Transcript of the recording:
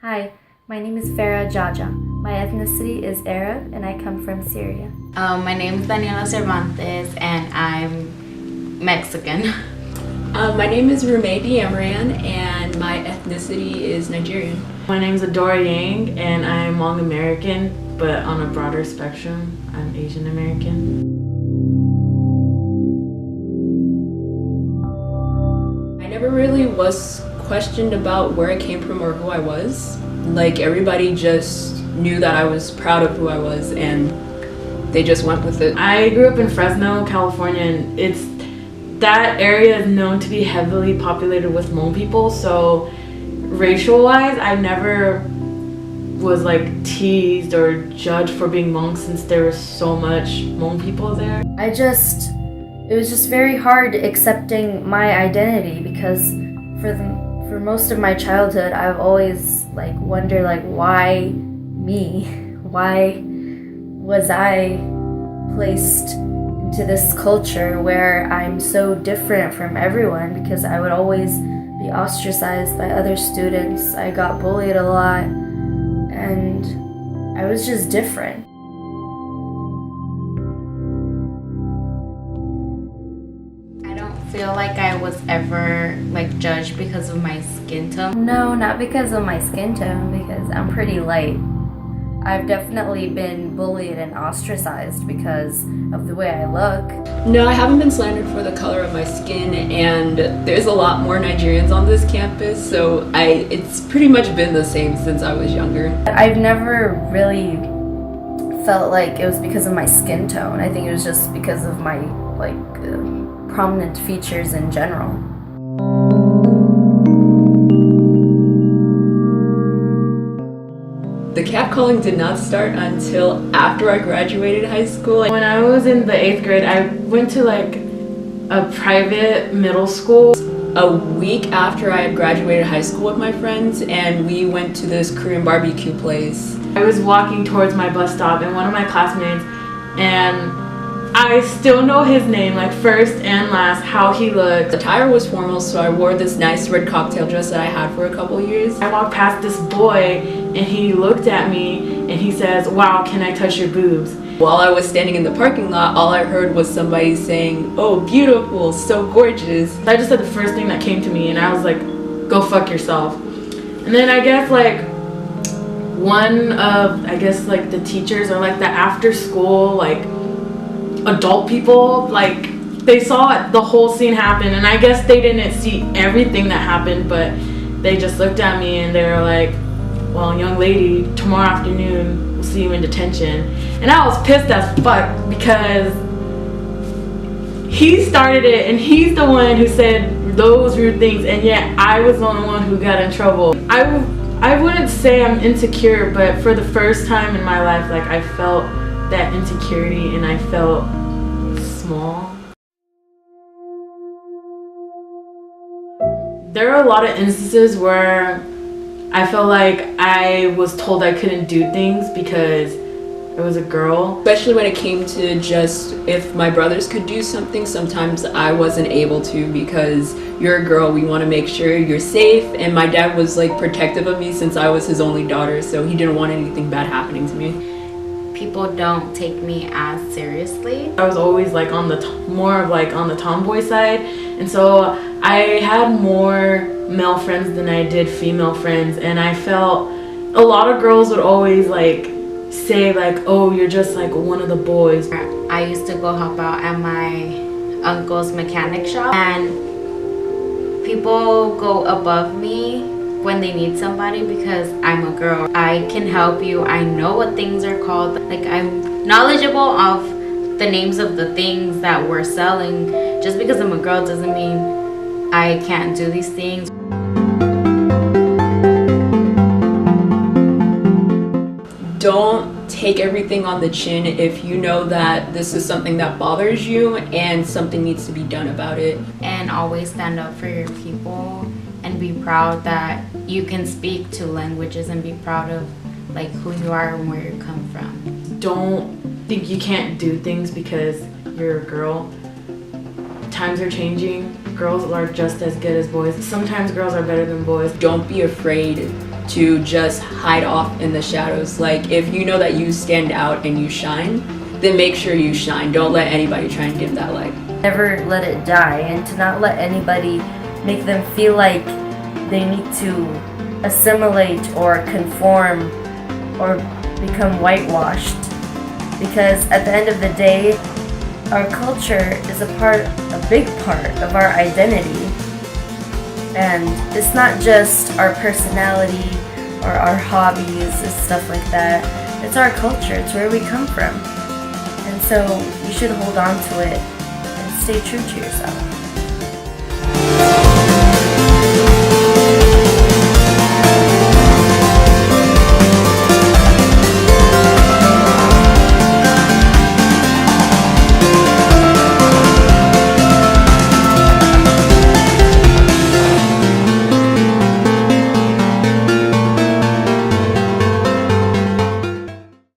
Hi, my name is Farah Jaja. My ethnicity is Arab and I come from Syria. My name is Daniela Cervantes and I'm Mexican. My name is Rumeidi Amran and my ethnicity is Nigerian. My name is Adora Yang and I'm Hmong American, but on a broader spectrum, I'm Asian American. I never really was questioned about where I came from or who I was. Like, everybody just knew that I was proud of who I was and they just went with it. I grew up in Fresno, California, and that area is known to be heavily populated with Hmong people, so racial-wise, I never was like teased or judged for being Hmong since there was so much Hmong people there. It was just very hard accepting my identity because for most of my childhood, I've always wondered why me? Why was I placed into this culture where I'm so different from everyone? Because I would always be ostracized by other students. I got bullied a lot and I was just different. I don't feel like I was ever judged because of my skin tone. No, not because of my skin tone, because I'm pretty light. I've definitely been bullied and ostracized because of the way I look. No, I haven't been slandered for the color of my skin, and there's a lot more Nigerians on this campus, so it's pretty much been the same since I was younger. I've never really felt like it was because of my skin tone. I think it was just because of my prominent features in general. The catcalling did not start until after I graduated high school. When I was in the 8th grade, I went to a private middle school. A week after I had graduated high school with my friends, and we went to this Korean barbecue place. I was walking towards my bus stop and one of my classmates, and I still know his name, first and last, how he looked. The attire was formal, so I wore this nice red cocktail dress that I had for a couple years. I walked past this boy and he looked at me and he says, "Wow, can I touch your boobs?" While I was standing in the parking lot, all I heard was somebody saying, "Oh, beautiful, so gorgeous." I just said the first thing that came to me and I was like, "Go fuck yourself." And then I guess one of, the teachers or the after school, adult people, they saw the whole scene happen, and I guess they didn't see everything that happened, but they just looked at me and they were like, "Well, young lady, tomorrow afternoon we'll see you in detention." And I was pissed as fuck because he started it and he's the one who said those rude things, and yet I was the only one who got in trouble. I wouldn't say I'm insecure, but for the first time in my life, I felt that insecurity and I felt small. There are a lot of instances where I felt like I was told I couldn't do things because I was a girl. Especially when it came to just if my brothers could do something, sometimes I wasn't able to because you're a girl, we want to make sure you're safe, and my dad was protective of me since I was his only daughter, so he didn't want anything bad happening to me. People don't take me as seriously. I was always on the tomboy side, and so I had more male friends than I did female friends, and I felt a lot of girls would always say "Oh, you're just one of the boys." I used to go help out at my uncle's mechanic shop, and people go above me when they need somebody because I'm a girl. I can help you. I know what things are called. I'm knowledgeable of the names of the things that we're selling. Just because I'm a girl doesn't mean I can't do these things. Don't take everything on the chin if you know that this is something that bothers you and something needs to be done about it. And always stand up for your people and be proud that you can speak two languages and be proud of who you are and where you come from. Don't think you can't do things because you're a girl. Times are changing. Girls are just as good as boys. Sometimes girls are better than boys. Don't be afraid to just hide off in the shadows. Like, if you know that you stand out and you shine, then make sure you shine. Don't let anybody try and dim that light. Never let it die, and to not let anybody make them feel like they need to assimilate or conform or become whitewashed. Because at the end of the day, our culture is a big part of our identity. And it's not just our personality or our hobbies and stuff like that. It's our culture. It's where we come from. And so you should hold on to it and stay true to yourself.